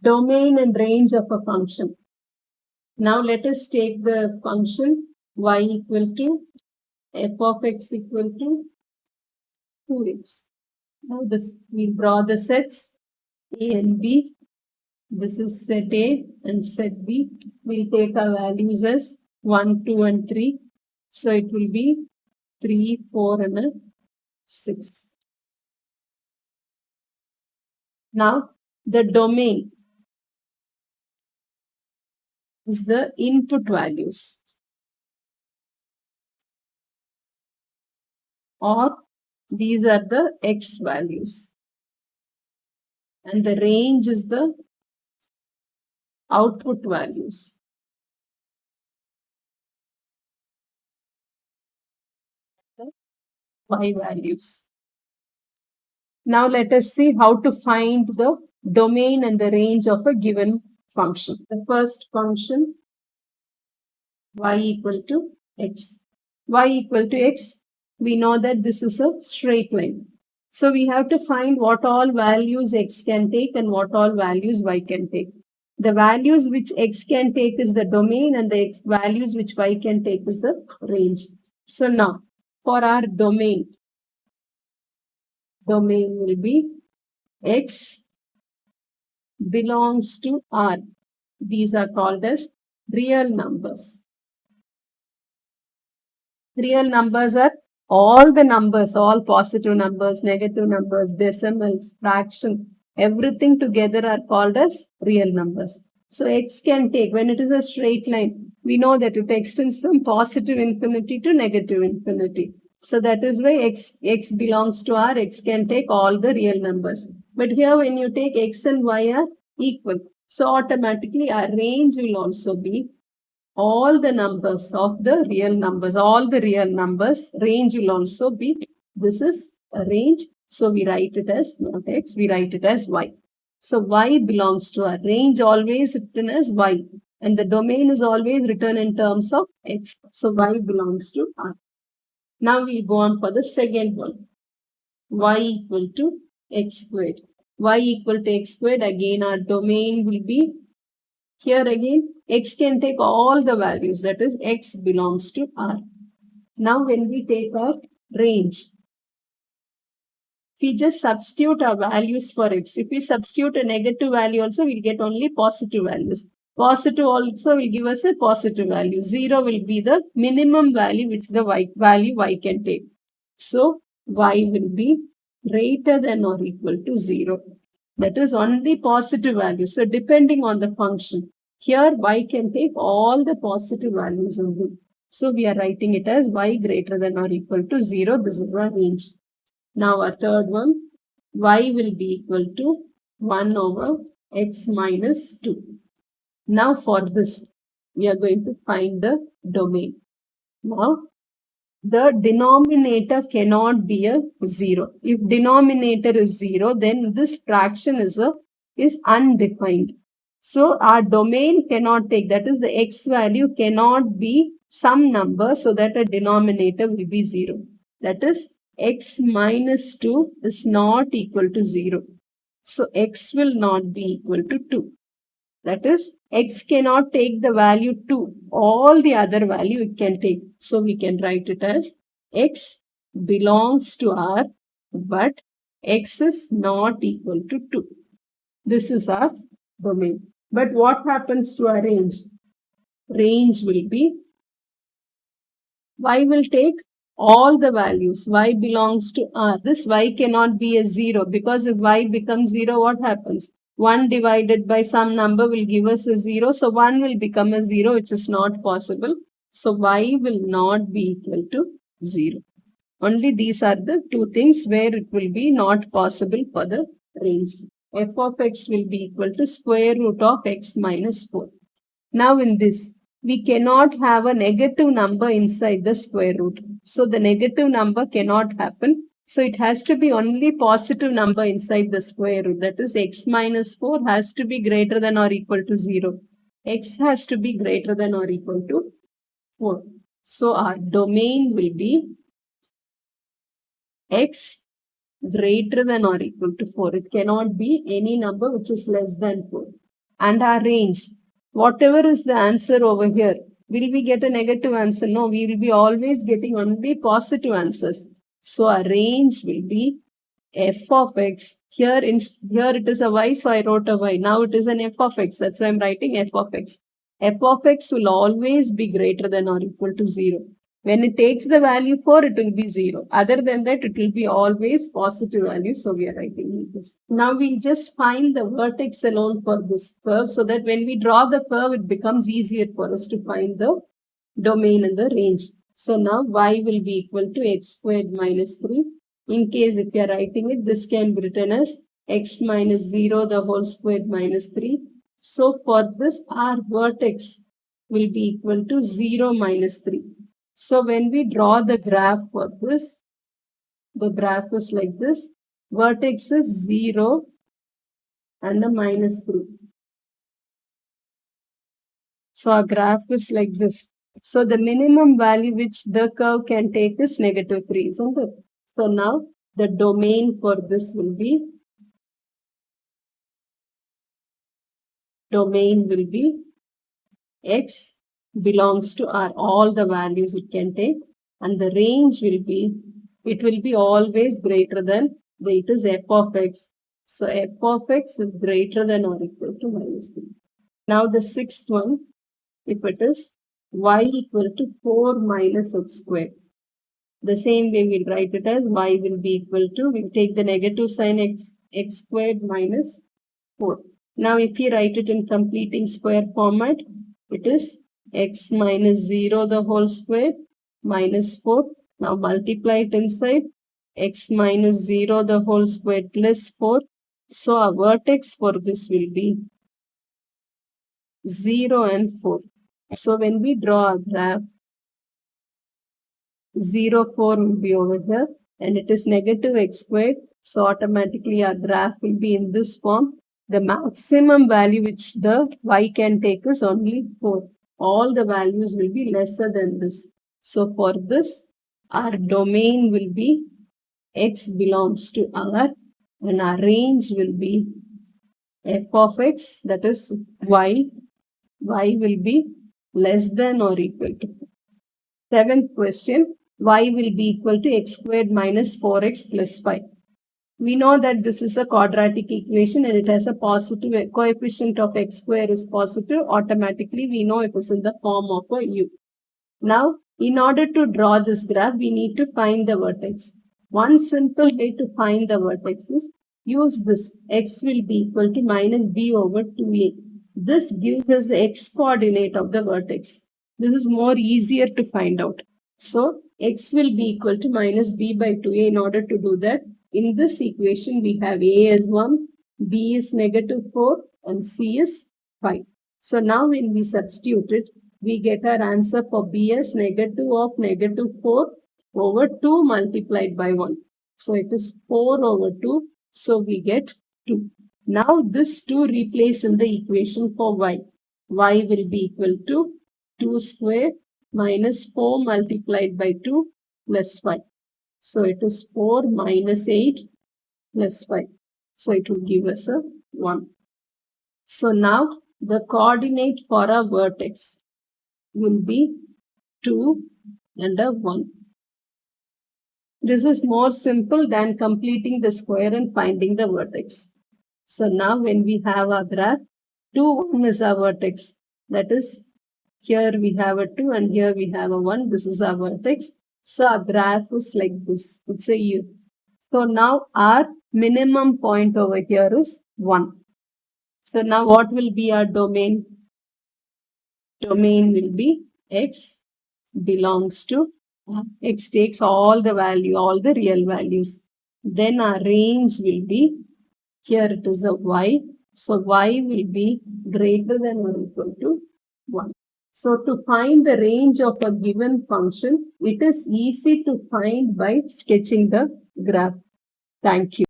domain and range of a function. Now let us take the function y equal to f of x equal to 2x. Now we draw the sets A and B. This is set A and set B. We'll take our values as 1, 2 and 3. So it will be 3, 4 and 6. Now the domain is the input values, or these are the x values, and the range is the output values. The y values. Now let us see how to find the domain and the range of a given function. The first function, y equal to x. Y equal to x, we know that this is a straight line. So we have to find what all values x can take and what all values y can take. The values which x can take is the domain, and the values which y can take is the range. So now for our domain will be x belongs to R. These are called as real numbers. Real numbers are all the numbers, all positive numbers, negative numbers, decimals, fraction, everything together are called as real numbers. So x can take, when it is a straight line, we know that it extends from positive infinity to negative infinity. So that is why x belongs to R, x can take all the real numbers. But here when you take x and y are equal, so automatically our range will also be all the numbers of the real numbers, all the real numbers, range will also be, this is a range. So we write it as not x, we write it as y. So y belongs to our range, always written as y, and the domain is always written in terms of x. So y belongs to R. Now we go on for the second one. Y equal to x squared. Y equal to x squared, again our domain will be, here again x can take all the values, that is x belongs to R. Now when we take our range, we just substitute our values for x. If we substitute a negative value also, we'll get only positive values. Positive also will give us a positive value. 0 will be the minimum value which the value y can take. So y will be greater than or equal to 0. That is only positive value. So depending on the function, here y can take all the positive values only. So we are writing it as y greater than or equal to 0. This is our range. Now our third one, y will be equal to 1 over x minus 2. Now for this, we are going to find the domain. Now, the denominator cannot be a 0. If denominator is 0, then this fraction is undefined. So our domain cannot take, that is the x value cannot be some number so that a denominator will be 0. That is x minus 2 is not equal to 0. So x will not be equal to 2. That is, x cannot take the value 2. All the other value it can take. So we can write it as x belongs to R, but x is not equal to 2. This is our domain. But what happens to our range? Range will be, y will take all the values. Y belongs to R. This y cannot be a 0, because if y becomes 0, what happens? 1 divided by some number will give us a 0. So 1 will become a 0, which is not possible. So y will not be equal to 0. Only these are the two things where it will be not possible for the range. F of x will be equal to square root of x minus 4. Now in this, we cannot have a negative number inside the square root. So the negative number cannot happen. So it has to be only positive number inside the square root. That is x minus 4 has to be greater than or equal to 0. X has to be greater than or equal to 4. So our domain will be x greater than or equal to 4. It cannot be any number which is less than 4. and our range. Whatever is the answer over here, will we get a negative answer? No, we will be always getting only positive answers. So our range will be f of x. Here it is a y, so I wrote a y. Now it is an f of x. That's why I'm writing f of x. F of x will always be greater than or equal to 0. When it takes the value 4, it will be 0. Other than that, it will be always positive value. So we are writing this. Now we'll just find the vertex alone for this curve so that when we draw the curve, it becomes easier for us to find the domain and the range. So now y will be equal to x squared minus 3. In case if you are writing it, this can be written as x minus 0 the whole squared minus 3. So for this, our vertex will be equal to 0 minus 3. So when we draw the graph for this, the graph is like this. Vertex is 0 and the minus 3. So our graph is like this. So the minimum value which the curve can take is negative 3, isn't it? So now the domain for this will be x belongs to R, all the values it can take, and the range will be, it will be always greater than, it is f of x. So f of x is greater than or equal to minus 3. Now the sixth one, if it is y equal to 4 minus x squared. The same way we'll write it as y will be equal to, we'll take the negative sign x squared minus 4. Now if you write it in completing square format, it is x minus 0 the whole square minus 4. Now multiply it inside, x minus 0 the whole square plus 4. So our vertex for this will be 0 and 4. So when we draw a graph, 0, 4 will be over here and it is negative x squared. So automatically our graph will be in this form. The maximum value which the y can take is only 4. All the values will be lesser than this. So for this, our domain will be x belongs to R and our range will be f of x, that is y. Y will be less than or equal to. Seventh question, y will be equal to x squared minus 4x plus 5. We know that this is a quadratic equation and it has a positive coefficient of x square is positive. Automatically, we know it is in the form of a u. Now, in order to draw this graph, we need to find the vertex. One simple way to find the vertex is use this. X will be equal to minus b over 2a. This gives us the x coordinate of the vertex. This is more easier to find out. So, x will be equal to minus b by 2a. In order to do that, in this equation, we have a as 1, b is negative 4 and c is 5. So now when we substitute it, we get our answer for b as negative of negative 4 over 2 multiplied by 1. So it is 4 over 2. So we get 2. Now this 2 replace in the equation for y. Y will be equal to 2 square minus 4 multiplied by 2 plus 5. So it is 4 minus 8 plus 5. So it will give us a 1. So now the coordinate for our vertex will be 2 and a 1. This is more simple than completing the square and finding the vertex. So now when we have our graph, 2, 1 is our vertex. That is, here we have a 2 and here we have a 1. This is our vertex. So our graph is like this. It's a U. So now our minimum point over here is 1. So now what will be our domain? Domain will be x belongs to, x takes all the value, all the real values. Then our range will be, here it is a y. So y will be greater than or equal to 1. So to find the range of a given function, it is easy to find by sketching the graph. Thank you.